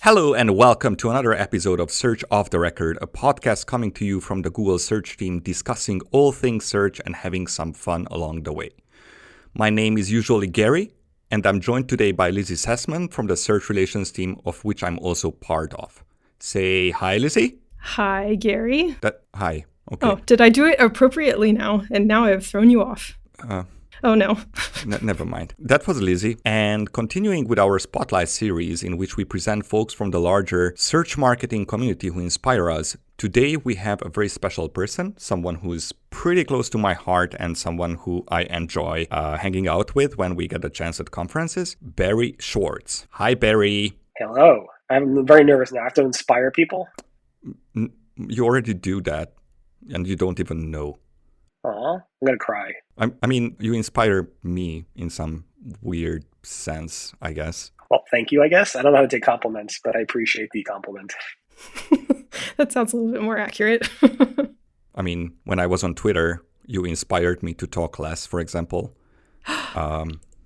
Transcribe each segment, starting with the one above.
Hello and welcome to another episode of Search Off the Record, a podcast coming to you from the Google search team discussing all things search and having some fun along the way. My name is usually Gary, and I'm joined today by Lizzie Sessman from the search relations team, of which I'm also part of. Say hi, Lizzie. Hi, Gary. Hi. Okay. Oh, did I do it appropriately now? And now I've thrown you off. Oh, no. Never mind. That was Lizzie. And continuing with our Spotlight series in which we present folks from the larger search marketing community who inspire us, today we have a very special person, someone who's pretty close to my heart and someone who I enjoy hanging out with when we get a chance at conferences, Barry Schwartz. Hi, Barry. Hello. I'm very nervous now. I have to inspire people. You already do that, and you don't even know. Aw, I'm going to cry. I mean, you inspire me in some weird sense, I guess. Well, thank you, I guess. I don't know how to take compliments, but I appreciate the compliment. That sounds a little bit more accurate. I mean, when I was on Twitter, you inspired me to talk less, for example.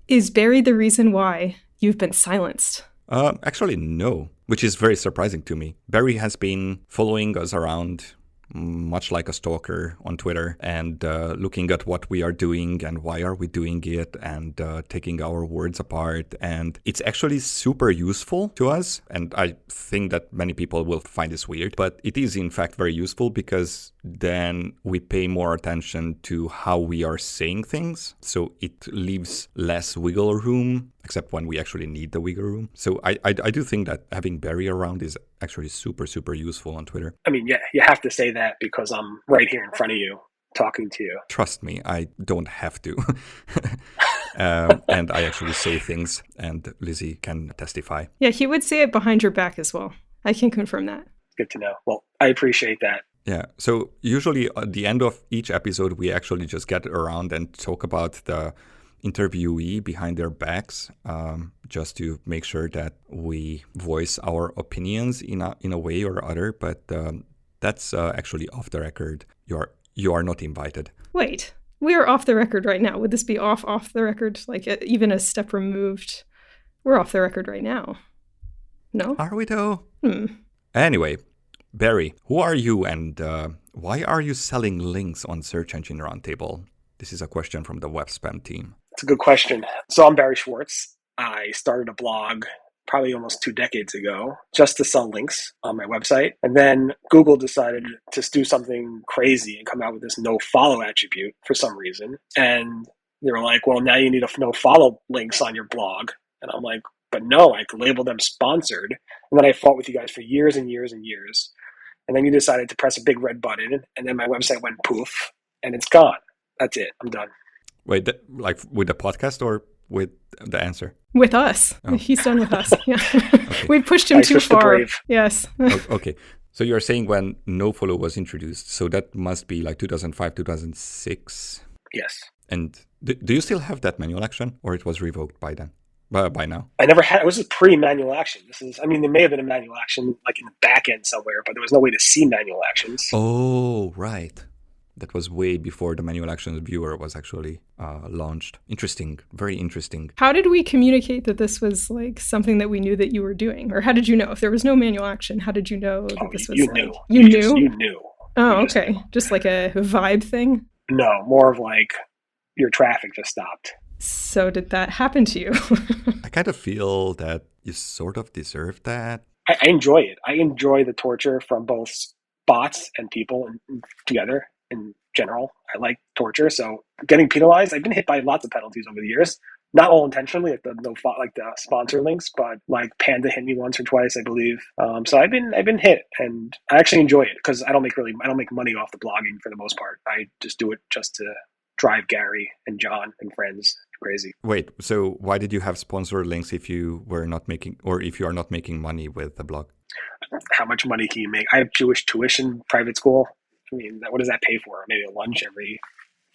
Is Barry the reason why you've been silenced? Actually, no, which is very surprising to me. Barry has been following us around much like a stalker on Twitter and looking at what we are doing and why are we doing it and taking our words apart. And it's actually super useful to us. And I think that many people will find this weird, but it is in fact very useful because then we pay more attention to how we are saying things. So it leaves less wiggle room, except when we actually need the wiggle room. So I do think that having Barry around is actually super, super useful on Twitter. I mean, yeah, you have to say that because I'm right here in front of you talking to you. Trust me, I don't have to. And I actually say things, and Lizzie can testify. Yeah, he would say it behind your back as well. I can confirm that. Good to know. Well, I appreciate that. Yeah, so usually at the end of each episode, we actually just get around and talk about the interviewee behind their backs, just to make sure that we voice our opinions in a way or other. But that's actually off the record. You are not invited. Wait, we are off the record right now. Would this be off the record? Like even a step removed? We're off the record right now. No? Are we though? Anyway, Barry, who are you and why are you selling links on Search Engine Roundtable? This is a question from the web spam team. It's a good question. So I'm Barry Schwartz. I started a blog probably almost 2 decades ago just to sell links on my website. And then Google decided to do something crazy and come out with this no follow attribute for some reason. And they were like, well, now you need no follow links on your blog. And I'm like, but no, I could label them sponsored. And then I fought with you guys for years and years and years. And then you decided to press a big red button. And then my website went poof and it's gone. That's it. I'm done. Wait, like with the podcast or with the answer? With us. Oh. He's done with us. Yeah. Okay. We pushed him too far. Yes. Okay. So you're saying when nofollow was introduced, so that must be like 2005, 2006? Yes. And do you still have that manual action or it was revoked by then? By now? I never had. It was a pre-manual action. There may have been a manual action like in the back end somewhere, but there was no way to see manual actions. Oh, right. That was way before the manual actions viewer was actually launched. Interesting. Very interesting. How did we communicate that this was like something that we knew that you were doing? Or how did you know? If there was no manual action, how did you know that this was you like... Knew. You knew? You knew. Oh, okay. Just like a vibe thing? No, more of like your traffic just stopped. So did that happen to you? I kind of feel that you sort of deserve that. I enjoy it. I enjoy the torture from both bots and people together. In general, I like torture. So getting penalized, I've been hit by lots of penalties over the years. Not all intentionally, like the sponsor links, but like Panda hit me once or twice, I believe. So I've been hit, and I actually enjoy it because I don't make money off the blogging for the most part. I just do it just to drive Gary and John and friends crazy. Wait, so why did you have sponsor links if you are not making money with the blog? How much money can you make? I have Jewish tuition, private school. I mean, what does that pay for? Maybe a lunch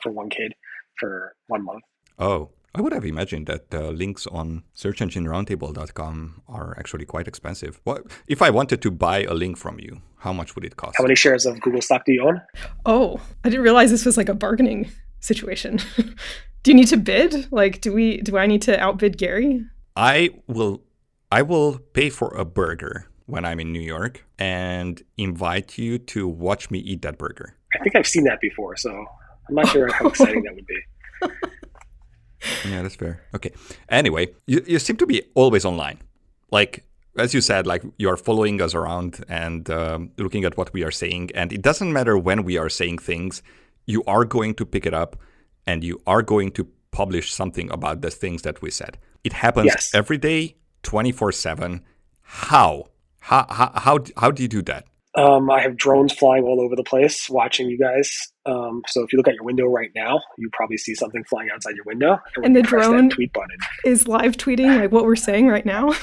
for one kid for 1 month. Oh, I would have imagined that links on searchengineroundtable.com are actually quite expensive. What if I wanted to buy a link from you? How much would it cost? How many shares of Google stock do you own? Oh, I didn't realize this was like a bargaining situation. Do you need to bid? Like, do I need to outbid Gary? I will pay for a burger when I'm in New York and invite you to watch me eat that burger. I think I've seen that before, so I'm not sure how exciting that would be. Yeah, that's fair. Okay. Anyway, you seem to be always online. Like, as you said, like you are following us around and looking at what we are saying. And it doesn't matter when we are saying things, you are going to pick it up and you are going to publish something about the things that we said. It happens every day, 24/7. How? How do you do that? I have drones flying all over the place watching you guys. So if you look out your window right now, you probably see something flying outside your window. And the drone that tweet button is live tweeting like what we're saying right now.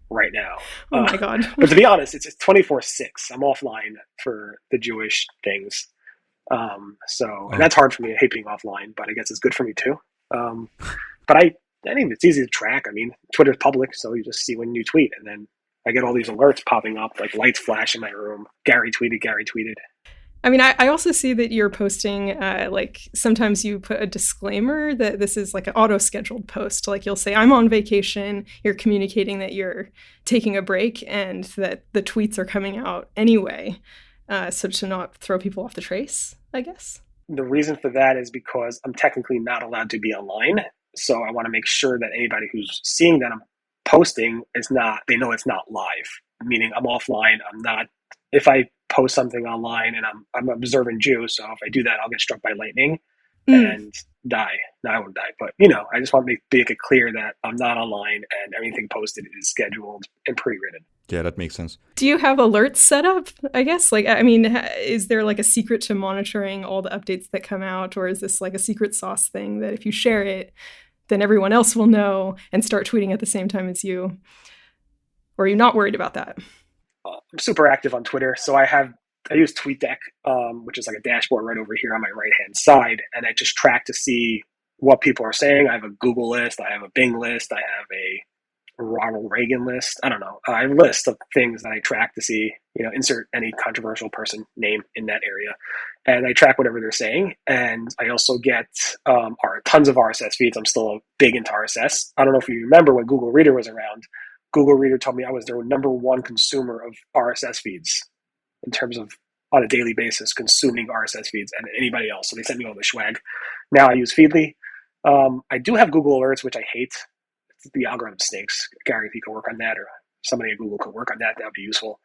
Right now. Oh my God. But to be honest, it's 24/6. I'm offline for the Jewish things. And that's hard for me. I hate being offline, but I guess it's good for me too. But I think it's easy to track. I mean, Twitter's public, so you just see when you tweet, and then I get all these alerts popping up, like lights flash in my room. Gary tweeted. I mean, I also see that you're posting, like sometimes you put a disclaimer that this is like an auto-scheduled post. Like you'll say, I'm on vacation. You're communicating that you're taking a break and that the tweets are coming out anyway. So to not throw people off the trace, I guess. The reason for that is because I'm technically not allowed to be online. So I want to make sure that anybody who's seeing that I'm posting they know it's not live, meaning I'm offline. I'm not, if I post something online and I'm observant Jew, so if I do that, I'll get struck by lightning and die. No, I won't die, but I just want to make it clear that I'm not online and everything posted is scheduled and pre-written. Yeah, that makes sense. Do you have alerts set up, I guess? Like, I mean, is there like a secret to monitoring all the updates that come out, or is this like a secret sauce thing that if you share it, then everyone else will know and start tweeting at the same time as you? Or are you not worried about that? I'm super active on Twitter, so I use TweetDeck, which is like a dashboard right over here on my right-hand side, and I just track to see what people are saying. I have a Google list, I have a Bing list, I have a Ronald Reagan list. I don't know. I have a list of things that I track to see, insert any controversial person name in that area. And I track whatever they're saying. And I also get tons of RSS feeds. I'm still big into RSS. I don't know if you remember when Google Reader was around. Google Reader told me I was their number one consumer of RSS feeds in terms of on a daily basis consuming RSS feeds and anybody else. So they sent me all the swag. Now I use Feedly. I do have Google Alerts, which I hate. The algorithm stinks. Gary, if you could work on that, or somebody at Google could work on that, that would be useful.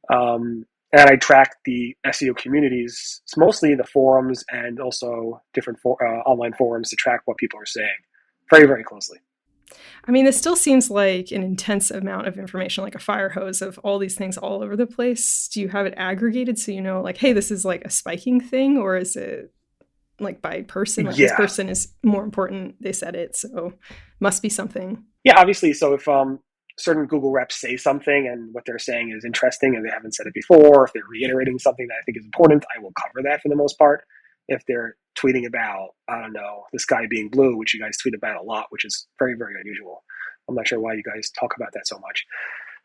And I track the SEO communities. It's mostly the forums and also different online forums to track what people are saying very, very closely. I mean, this still seems like an intense amount of information, like a fire hose of all these things all over the place. Do you have it aggregated so you know, like, hey, this is like a spiking thing, or is it like by person? Like this person is more important. They said it, so must be something. Yeah, obviously. So if certain Google reps say something and what they're saying is interesting and they haven't said it before, if they're reiterating something that I think is important, I will cover that for the most part. If they're tweeting about, I don't know, the sky being blue, which you guys tweet about a lot, which is very, very unusual. I'm not sure why you guys talk about that so much.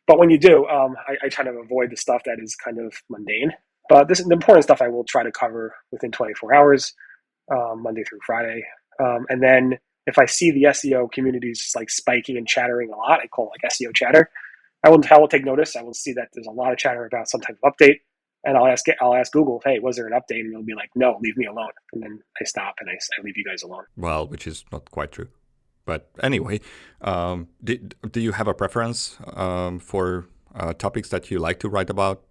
But when you do, I try to avoid the stuff that is kind of mundane. But the important stuff I will try to cover within 24 hours. Monday through Friday. And then if I see the SEO communities like spiking and chattering a lot, I call it like SEO chatter. I will take notice. I will see that there's a lot of chatter about some type of update. And I'll ask Google, hey, was there an update? And it'll be like, no, leave me alone. And then I stop and I leave you guys alone. Well, which is not quite true. But anyway, do you have a preference for topics that you like to write about?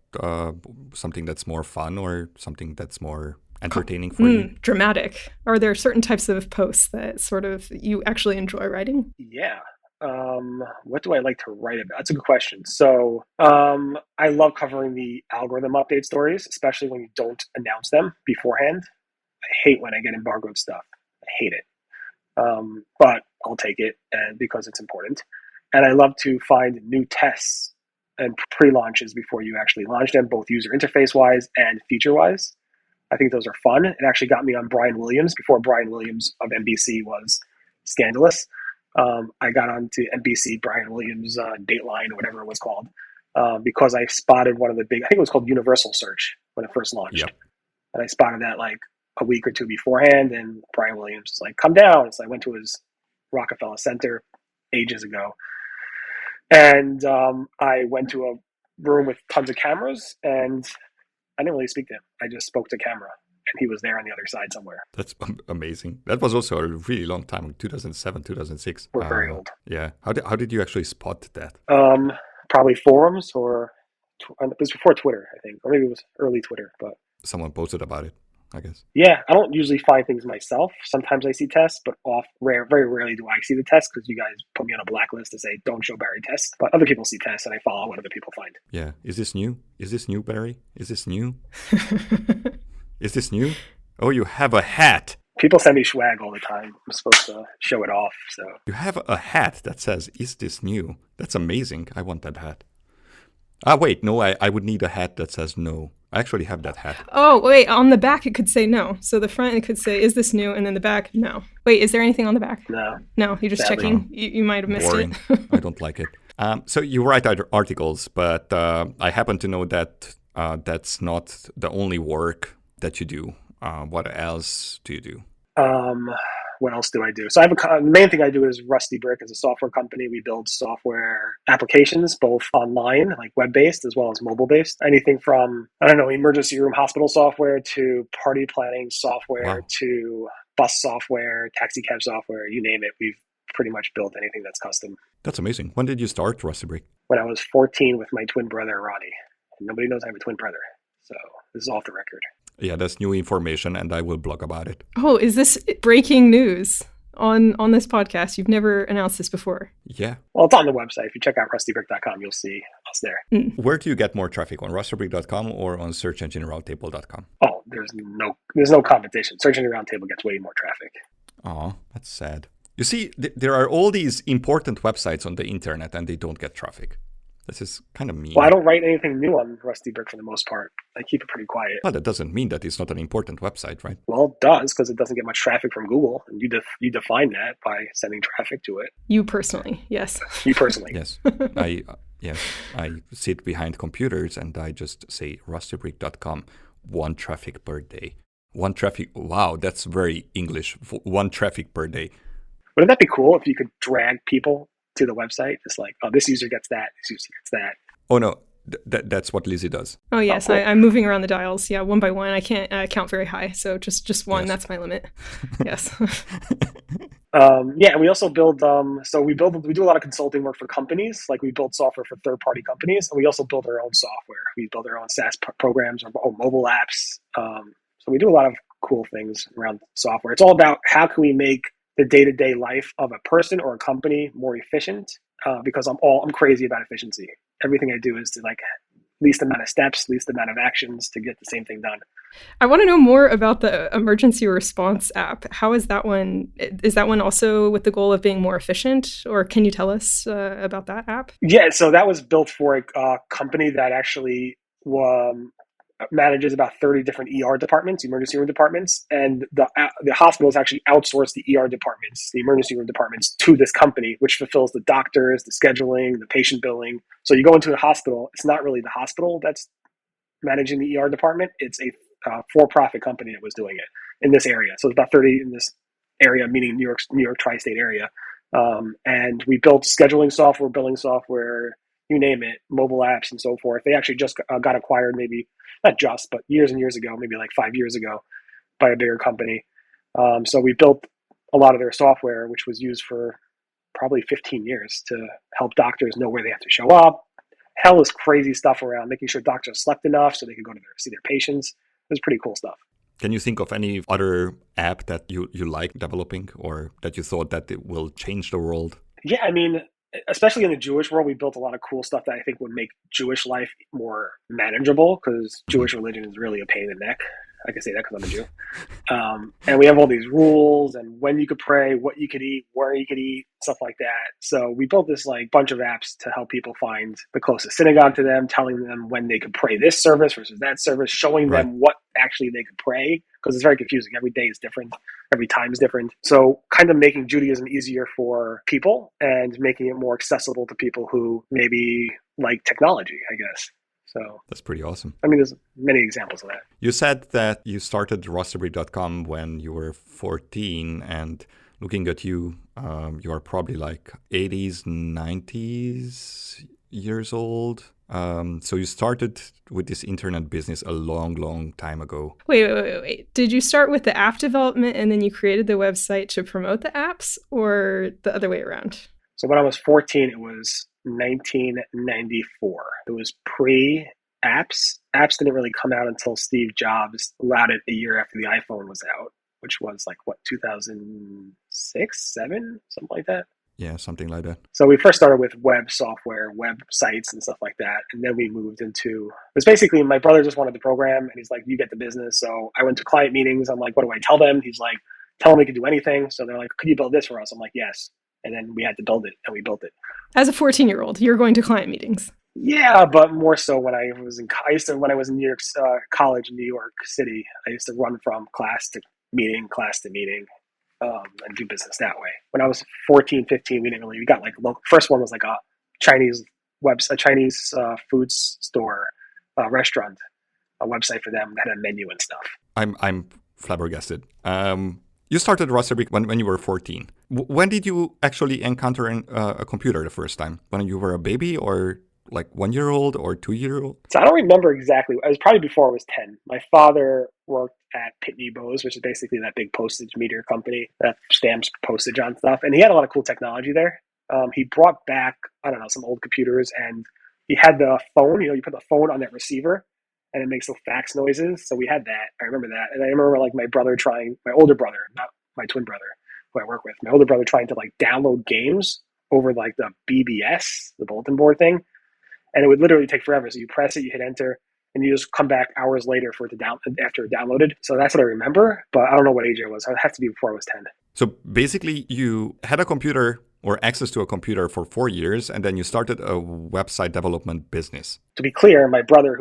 Something that's more fun or something that's more entertaining for you? Dramatic. Are there certain types of posts that sort of you actually enjoy writing? Yeah. What do I like to write about? That's a good question. So I love covering the algorithm update stories, especially when you don't announce them beforehand. I hate when I get embargoed stuff. I hate it. But I'll take it and because it's important. And I love to find new tests and pre-launches before you actually launch them, both user interface-wise and feature-wise. I think those are fun. It actually got me on Brian Williams before Brian Williams of NBC was scandalous. I got onto NBC, Brian Williams, Dateline, or whatever it was called, because I spotted one of the big, I think it was called Universal Search when it first launched. Yep. And I spotted that like a week or two beforehand, and Brian Williams was like, come down. So I went to his Rockefeller Center ages ago. And I went to a room with tons of cameras, and I didn't really speak to him. I just spoke to camera, and he was there on the other side somewhere. That's amazing. That was also a really long time, 2007, 2006. We're very old. Yeah. How did you actually spot that? Probably forums, or it was before Twitter, I think, or maybe it was early Twitter. But Someone posted about it, I guess. yeah, I don't usually find things myself. Sometimes I see tests, but very rarely do I see the tests, because you guys put me on a blacklist to say don't show Barry tests. But other people see tests, and I follow what other people find. Yeah. Is this new? Is this new, Barry? Is this new? Is this new? Oh, you have a hat. People send me swag all the time. I'm supposed to show it off. So You have a hat that says, "Is this new?" That's amazing. I want that hat. Ah, wait, no, I would need a hat that says no. I actually have that hat. Oh, wait, on the back it could say no. So the front it could say, is this new? And then the back, no. Wait, is there anything on the back? no. No, you're just Sadly. checking. You might have missed Boring. it. I don't like it. So you write articles, but I happen to know that that's not the only work that you do. What else do you do? What else do I do? So the main thing I do is RustyBrick as a software company. We build software applications, both online, like web-based, as well as mobile-based. Anything from, emergency room hospital software to party planning software Wow. to bus software, taxi cab software, you name it. We've pretty much built anything that's custom. That's amazing. When did you start RustyBrick? When I was 14 with my twin brother, Ronnie. And nobody knows I have a twin brother. So this is off the record. Yeah, that's new information, and I will blog about it. Oh, is this breaking news on this podcast? You've never announced this before. Yeah. Well, it's on the website. If you check out rustybrick.com, you'll see us there. Where do you get more traffic, on rustybrick.com or on searchengineroundtable.com? Oh, there's no competition. Search Engine Roundtable gets way more traffic. Oh, that's sad. You see, there are all these important websites on the internet, and they don't get traffic. This is kind of mean. Well, I don't write anything new on RustyBrick for the most part. I keep it pretty quiet. But that doesn't mean that it's not an important website, right? Well, it does, because it doesn't get much traffic from Google. And you define that by sending traffic to it. You personally, yes. You personally. Yes. I sit behind computers and I just say rustybrick.com, 1 traffic per day. 1 traffic. Wow, that's very English. 1 traffic per day. Wouldn't that be cool if you could drag people to the website? Just like, oh, this user gets that, this user gets that. Oh, no. That's what Lizzie does. Oh, yes. cool. I'm moving around the dials. Yeah, one by one. I can't count very high. So just one. Yes. That's my limit. Yes. Yeah, and we also build, we do a lot of consulting work for companies. Like we build software for third-party companies, and we also build our own software. We build our own SaaS programs, our own mobile apps. So we do a lot of cool things around software. It's all about how can we make the day-to-day life of a person or a company more efficient, because I'm crazy about efficiency. Everything I do is to least amount of steps, least amount of actions to get the same thing done. I want to know more about the emergency response app. How is that one? Is that one also with the goal of being more efficient? Or can you tell us about that app? Yeah, so that was built for a company that actually manages about 30 different ER departments, emergency room departments, and the hospitals actually outsource the ER departments, the emergency room departments, to this company, which fulfills the doctors, the scheduling, the patient billing. So you go into a hospital, it's not really the hospital that's managing the ER department, it's a for-profit company that was doing it in this area. So it's about 30 in this area, meaning New York tri-state area. And we built scheduling software, billing software, you name it, mobile apps and so forth. They actually just got acquired, maybe not just, but years and years ago, maybe like 5 years ago, by a bigger company. So we built a lot of their software, which was used for probably 15 years to help doctors know where they have to show up. Hell is crazy stuff around making sure doctors slept enough so they could go to see their patients. It was pretty cool stuff. Can you think of any other app that you like developing, or that you thought that it will change the world? Yeah, I mean, especially in the Jewish world, we built a lot of cool stuff that I think would make Jewish life more manageable, because Jewish religion is really a pain in the neck. I can say that because I'm a Jew. And we have all these rules and when you could pray, what you could eat, where you could eat, stuff like that. So we built this bunch of apps to help people find the closest synagogue to them, telling them when they could pray this service versus that service, showing them what actually they could pray, because it's very confusing. Every day is different. Every time is different. So kind of making Judaism easier for people and making it more accessible to people who maybe like technology, I guess. So that's pretty awesome. I mean, there's many examples of that. You said that you started rustybrick.com when you were 14, and looking at you, you're probably like 80s, 90s years old. So you started with this internet business a long, long time ago. Wait. Did you start with the app development and then you created the website to promote the apps, or the other way around? So when I was 14, it was 1994. It was pre-apps. Apps didn't really come out until Steve Jobs allowed it a year after the iPhone was out, which was like, 2006, 7, something like that? Yeah, something like that. So we first started with web software, websites and stuff like that. And then we moved into, it was basically my brother just wanted the program and he's like, you get the business. So I went to client meetings. I'm like, what do I tell them? He's like, tell them we can do anything. So they're like, could you build this for us? I'm like, yes. And then we had to build it and we built it. As a 14-year-old, you're going to client meetings. Yeah, but more so when I was when I was in New York college in New York City, I used to run from class to meeting, and do business that way. When I was 14, 15, we got like first one was like a Chinese food store, restaurant, a website for them that had a menu and stuff. I'm flabbergasted. You started RustyBrick when you were 14. When did you actually encounter a computer the first time? When you were a baby, or like 1-year-old or 2-year-old? So I don't remember exactly. It was probably before I was 10. My father worked at Pitney Bowes, which is basically that big postage meter company that stamps postage on stuff. And he had a lot of cool technology there. He brought back, I don't know, some old computers, and he had the phone, you put the phone on that receiver and it makes those fax noises. So we had that. I remember that. And I remember like my older brother, not my twin brother who I work with, my older brother trying to like download games over like the BBS, the bulletin board thing. And it would literally take forever. So you press it, you hit enter, and you just come back hours later for it to after it downloaded. So that's what I remember, but I don't know what age it was. It would have to be before I was 10. So basically you had a computer or access to a computer for 4 years, and then you started a website development business. To be clear, my brother,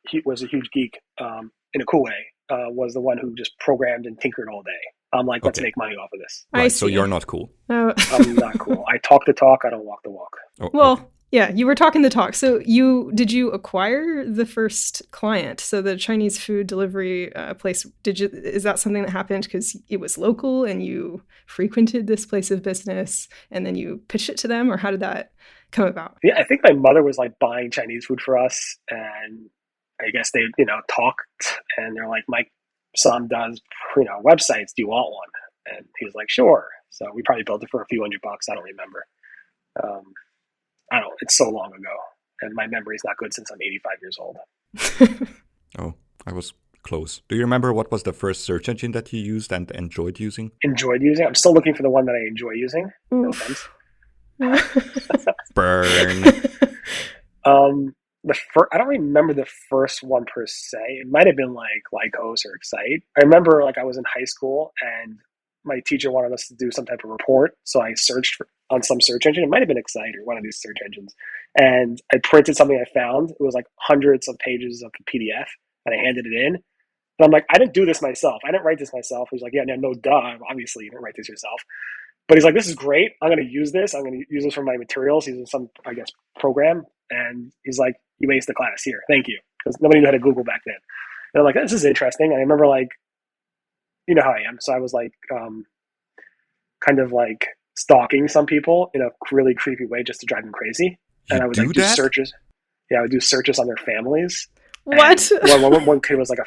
he was a huge geek in a cool way, was the one who just programmed and tinkered all day. I'm like, let's make money off of this. Right, so you're not cool. Oh. I'm not cool. I talk the talk, I don't walk the walk. Oh, well, okay. Yeah, you were talking the talk. So did you acquire the first client? So the Chinese food delivery place, is that something that happened because it was local and you frequented this place of business and then you pitched it to them, or how did that come about? Yeah, I think my mother was like buying Chinese food for us, and I guess they, talked, and they're like, my son does, websites. Do you want one? And he was like, sure. So we probably built it for a few $100. I don't remember. It's so long ago, and my memory's not good since I'm 85 years old. Oh, I was close. Do you remember what was the first search engine that you used and enjoyed using? Enjoyed using? I'm still looking for the one that I enjoy using. No offense. Burn. I don't remember the first one per se. It might have been like Lycos or Excite. I remember like I was in high school and my teacher wanted us to do some type of report. So I searched on some search engine. It might have been Excite or one of these search engines. And I printed something I found. It was like hundreds of pages of the PDF, and I handed it in. And I'm like, I didn't do this myself. I didn't write this myself. He was like, yeah, no, duh. Obviously, you didn't write this yourself. But he's like, this is great. I'm going to use this. I'm going to use this for my materials. He's in some, program. And he's like, you aced the class here. Thank you. Because nobody knew how to Google back then. And I'm like, this is interesting. And I remember like, you know how I am. So I was like, kind of like stalking some people in a really creepy way just to drive them crazy. And I would do searches. Yeah, I would do searches on their families. What? One kid was like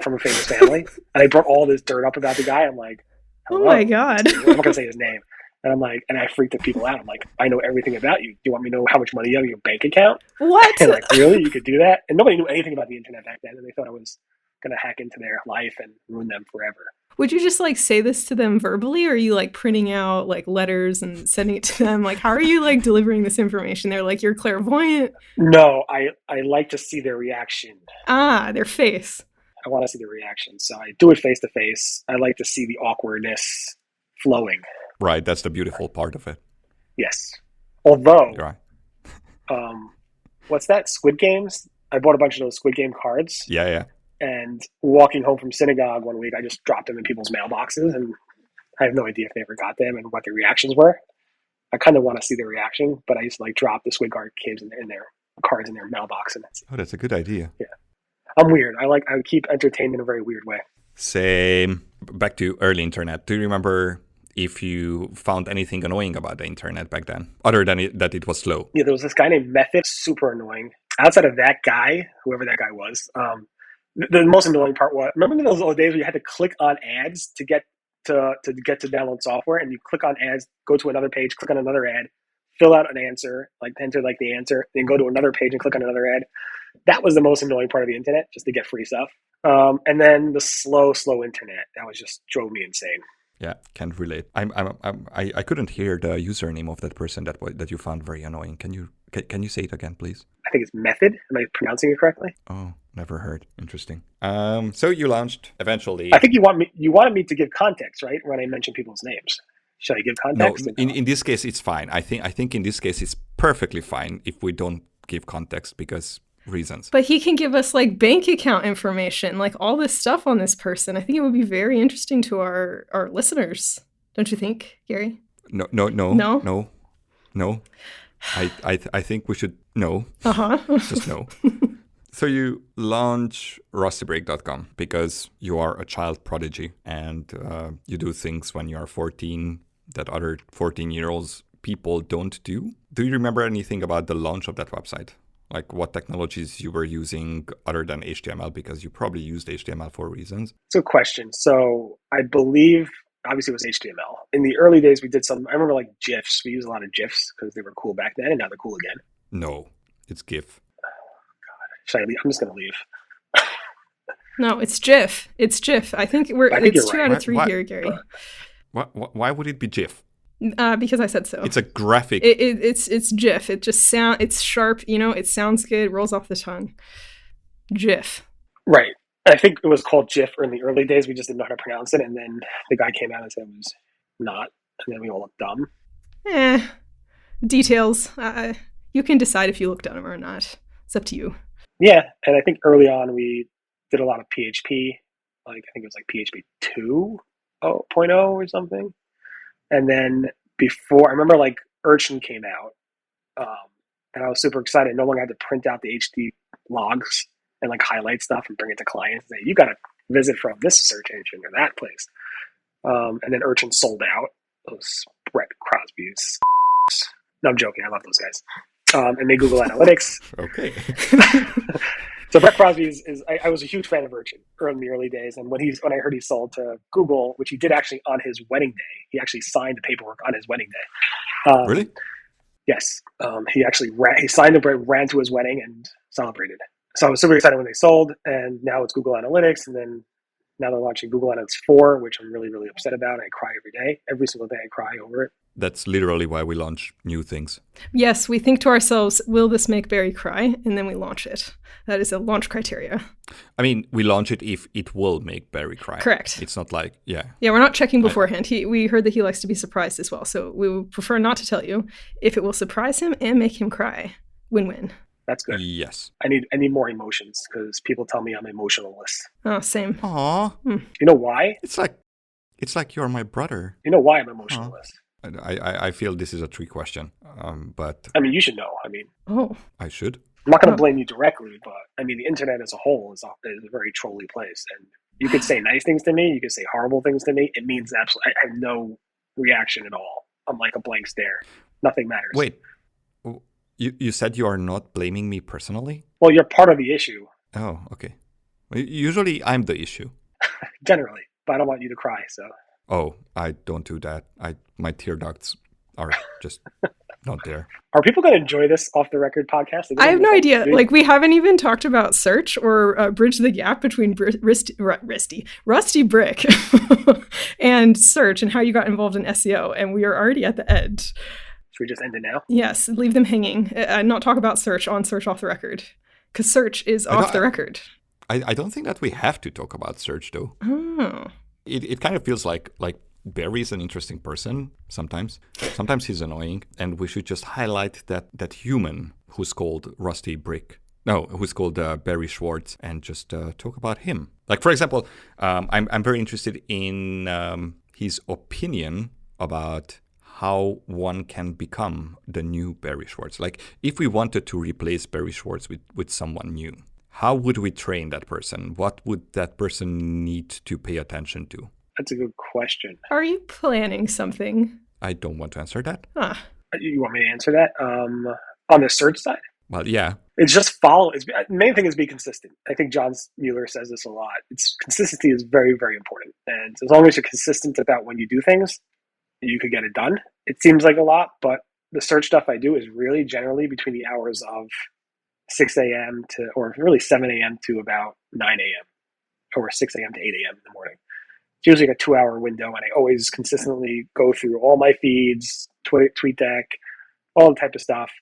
from a famous family. And I brought all this dirt up about the guy. I'm like, hello. Oh my God. I'm not going to say his name. And I'm like, and I freaked the people out. I'm like, I know everything about you. Do you want me to know how much money you have in your bank account? What? And like, really? You could do that? And nobody knew anything about the internet back then. And they thought I was going to hack into their life and ruin them forever. Would you just like say this to them verbally, or are you like printing out like letters and sending it to them? Like, how are you like delivering this information? They're like, you're clairvoyant. No, I like to see their reaction. Their face. I want to see the reaction. So I do it face to face. I like to see the awkwardness flowing. Right, that's the beautiful part of it. Yes. Although, right. What's that? Squid Games? I bought a bunch of those Squid Game cards. Yeah. And walking home from synagogue one week, I just dropped them in people's mailboxes, and I have no idea if they ever got them and what their reactions were. I kind of want to see their reaction, but I used to like drop the Squid Card games in their cards in their mailbox. And that's a good idea. Yeah. I'm weird. I keep entertained in a very weird way. Same. Back to early internet. Do you remember if you found anything annoying about the internet back then, other than that it was slow. Yeah, there was this guy named Method, super annoying. Outside of that guy, whoever that guy was, the most annoying part was, remember those old days where you had to click on ads to get to download software, and you click on ads, go to another page, click on another ad, fill out an answer, like enter like the answer, then go to another page and click on another ad. That was the most annoying part of the internet, just to get free stuff. And then the slow internet, that was just drove me insane. Yeah, can't relate. I couldn't hear the username of that person that you found very annoying. Can you say it again, please? I think it's Method. Am I pronouncing it correctly? Oh, never heard. Interesting. So you launched eventually. I think you wanted me to give context, right? When I mention people's names. Should I give context? No, in this case it's fine. I think in this case it's perfectly fine if we don't give context because reasons. But he can give us like bank account information, like all this stuff on this person. I think it would be very interesting to our listeners. Don't you think, Gary? No. I think we should no. Just no. So you launch RustyBrick.com because you are a child prodigy and you do things when you are 14 that other 14-year-olds people don't do. Do you remember anything about the launch of that website? Like what technologies you were using other than HTML, because you probably used HTML for reasons. It's a question. So I believe, obviously it was HTML. In the early days, we did I remember like GIFs. We used a lot of GIFs because they were cool back then, and now they're cool again. No, it's GIF. Oh, God. Should I leave? I'm just going to leave. No, it's GIF. It's GIF. I think it's 2 out of 3 here, Gary. Why would it be GIF? Because I said so. It's a graphic. It's GIF. It just it's sharp. It sounds good. Rolls off the tongue. GIF. Right. I think it was called GIF in the early days. We just didn't know how to pronounce it, and then the guy came out and said it was not, and then we all looked dumb. Details. You can decide if you look dumb or not. It's up to you. Yeah, and I think early on we did a lot of PHP. Like I think it was like PHP 2.0 or something. And then before, I remember like Urchin came out, and I was super excited. No longer had to print out the HD logs and like highlight stuff and bring it to clients and say, you got to visit from this search engine or that place. And then Urchin sold out. Those Brett Crosby's. No, I'm joking. I love those guys. And they Google Analytics. Okay. So Brett Crosby is I was a huge fan of Urchin in the early days, and when I heard he sold to Google, which he did actually on his wedding day, he actually signed the paperwork on his wedding day. Really? Yes. He actually he signed the ran to his wedding and celebrated. So I was super excited when they sold, and now it's Google Analytics, and then now they're launching Google Analytics 4, which I'm really, really upset about. I cry every day. Every single day I cry over it. That's literally why we launch new things. Yes, we think to ourselves, will this make Barry cry? And then we launch it. That is a launch criteria. I mean, we launch it if it will make Barry cry. Correct. It's not like, yeah. Yeah, we're not checking beforehand. We heard that he likes to be surprised as well. So we would prefer not to tell you if it will surprise him and make him cry. Win-win. That's good. Yes. I need more emotions because people tell me I'm emotionalist. Oh, same. Aw. You know why? It's like you're my brother. You know why I'm emotionalist? I feel this is a trick question, but... I mean, you should know. I mean... Oh. I should? I'm not going to blame you directly, but I mean, the internet as a whole is a very trolly place. And you could say nice things to me. You could say horrible things to me. It means absolutely... I have no reaction at all. I'm like a blank stare. Nothing matters. Wait. You said you are not blaming me personally? Well, you're part of the issue. Oh, okay. Usually I'm the issue. Generally. But I don't want you to cry, so... Oh, I don't do that. My tear ducts are just not there. Are people going to enjoy this off-the-record podcast? I have no idea. Like, we haven't even talked about search or bridge the gap between Rusty Brick and search and how you got involved in SEO. And we are already at the edge. Should we just end it now? Yes, leave them hanging. Not talk about search on search off the record. Because search is off the record. I don't think that we have to talk about search, though. Oh. It kind of feels like Barry's an interesting person sometimes. Sometimes he's annoying, and we should just highlight that human who's called RustyBrick. No, who's called Barry Schwartz, and just talk about him. Like, for example, I'm very interested in his opinion about how one can become the new Barry Schwartz. Like, if we wanted to replace Barry Schwartz with someone new, how would we train that person? What would that person need to pay attention to? That's a good question. Are you planning something? I don't want to answer that. Huh. You want me to answer that? On the search side? Well, yeah. It's just follow. The main thing is be consistent. I think John Mueller says this a lot. Consistency is very, very important. And as long as you're consistent about when you do things, you could get it done. It seems like a lot, but the search stuff I do is really generally between the hours of 6 a.m. or really 7 a.m. to about 9 a.m. or 6 a.m. to 8 a.m. in the morning. It's usually like a 2-hour window, and I always consistently go through all my feeds, TweetDeck, all the type of stuff,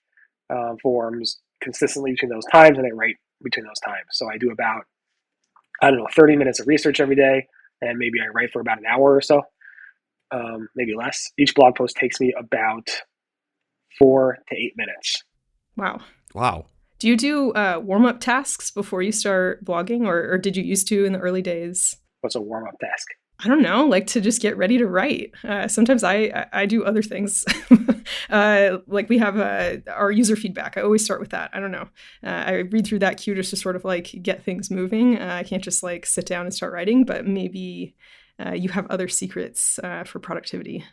forums, consistently between those times, and I write between those times. So I do about, 30 minutes of research every day, and maybe I write for about an hour or so, maybe less. Each blog post takes me about 4 to 8 minutes. Wow. Do you do warm-up tasks before you start blogging, or did you used to in the early days? What's a warm-up task? I don't know, like to just get ready to write. Sometimes I do other things. Like we have our user feedback. I always start with that. I don't know. I read through that queue just to sort of like get things moving. I can't just like sit down and start writing, but maybe you have other secrets for productivity.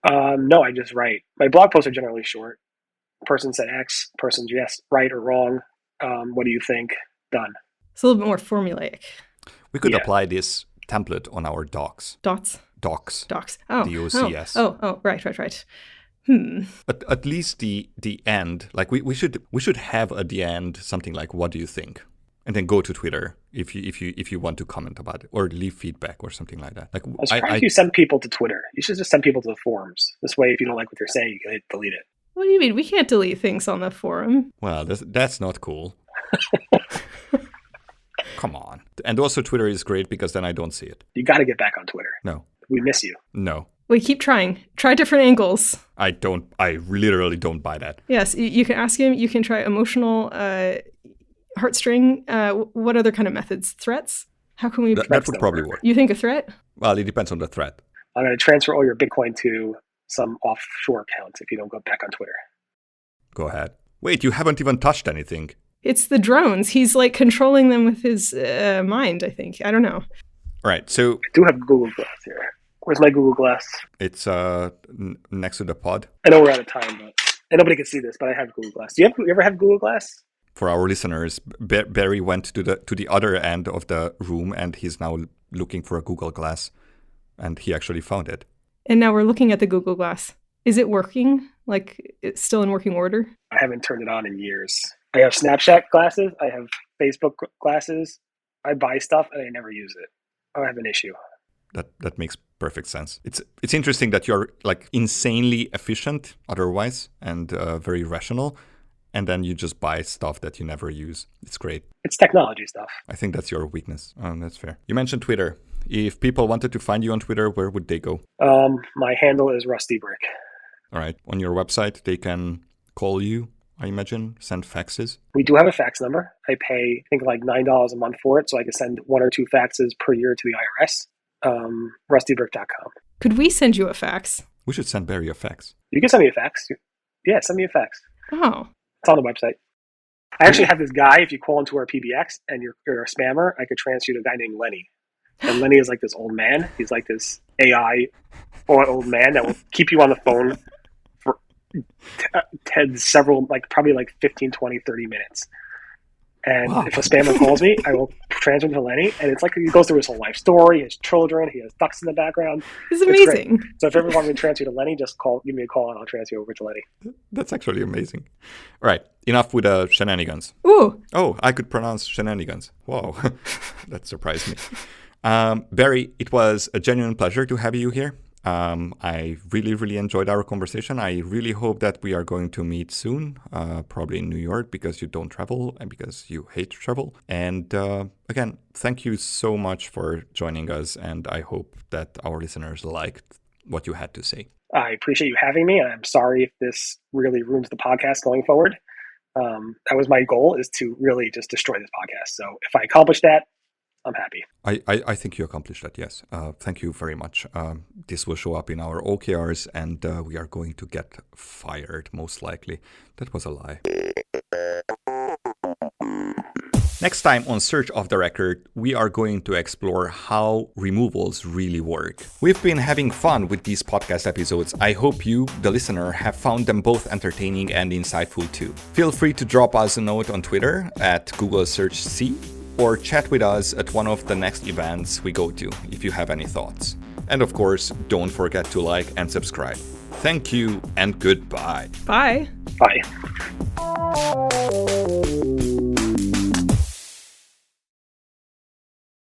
No, I just write. My blog posts are generally short. Person said X, person's yes, right or wrong. What do you think? Done. It's a little bit more formulaic. We could apply this template on our docs. Docs. Oh. DOCS. Oh, right. At least the end, like we should have at the end something like, what do you think? And then go to Twitter if you want to comment about it or leave feedback or something like that. Like I'm surprised you send people to Twitter. You should just send people to the forums. This way, if you don't like what they're saying, you can hit delete it. What do you mean? We can't delete things on the forum. Well, that's not cool. Come on. And also Twitter is great because then I don't see it. You got to get back on Twitter. No. We miss you. No. Wait, keep trying. Try different angles. I literally don't buy that. Yes, you can ask him. You can try emotional heartstring. What other kind of methods? Threats? How can we... That would probably work. You think a threat? Well, it depends on the threat. I'm going to transfer all your Bitcoin to some offshore accounts if you don't go back on Twitter. Go ahead. Wait, you haven't even touched anything. It's the drones. He's like controlling them with his mind, I think. I don't know. Right, so... I do have Google Glass here. Where's my Google Glass? It's next to the pod. I know we're out of time, and nobody can see this, but I have Google Glass. You ever have Google Glass? For our listeners, Barry went to the other end of the room, and he's now looking for a Google Glass, and he actually found it. And now we're looking at the Google Glass. Is it working? Like, it's still in working order? I haven't turned it on in years. I have Snapchat glasses. I have Facebook glasses. I buy stuff, and I never use it. I have an issue. That makes perfect sense. It's interesting that you're like insanely efficient otherwise and very rational, and then you just buy stuff that you never use. It's great. It's technology stuff. I think that's your weakness. That's fair. You mentioned Twitter. If people wanted to find you on Twitter, where would they go? My handle is RustyBrick. All right. On your website, they can call you, I imagine, send faxes. We do have a fax number. I pay, I think, like $9 a month for it, so I can send 1 or 2 faxes per year to the IRS. RustyBrick.com. Could we send you a fax? We should send Barry a fax. You can send me a fax. Yeah, send me a fax. Oh. It's on the website. I actually have this guy, if you call into our PBX and you're a spammer, I could transfer you to a guy named Lenny. And Lenny is like this old man. He's like this AI old man that will keep you on the phone for probably 15, 20, 30 minutes. And if a spammer calls me, I will transfer him to Lenny. And it's like he goes through his whole life story, his children, he has ducks in the background. It's amazing. So if you ever want me to transfer you to Lenny, just give me a call and I'll transfer you over to Lenny. That's actually amazing. All right. Enough with shenanigans. Ooh. Oh, I could pronounce shenanigans. Whoa. That surprised me. Barry, it was a genuine pleasure to have you here. I really, really enjoyed our conversation. I really hope that we are going to meet soon, probably in New York, because you don't travel and because you hate travel. And again, thank you so much for joining us. And I hope that our listeners liked what you had to say. I appreciate you having me. I'm sorry if this really ruins the podcast going forward. That was my goal, is to really just destroy this podcast. So if I accomplish that, I'm happy. I think you accomplished that, yes. Thank you very much. This will show up in our OKRs, and we are going to get fired, most likely. That was a lie. Next time on Search of the Record, we are going to explore how removals really work. We've been having fun with these podcast episodes. I hope you, the listener, have found them both entertaining and insightful too. Feel free to drop us a note on Twitter at Google Search C, or chat with us at one of the next events we go to if you have any thoughts. And of course, don't forget to like and subscribe. Thank you and goodbye. Bye. Bye.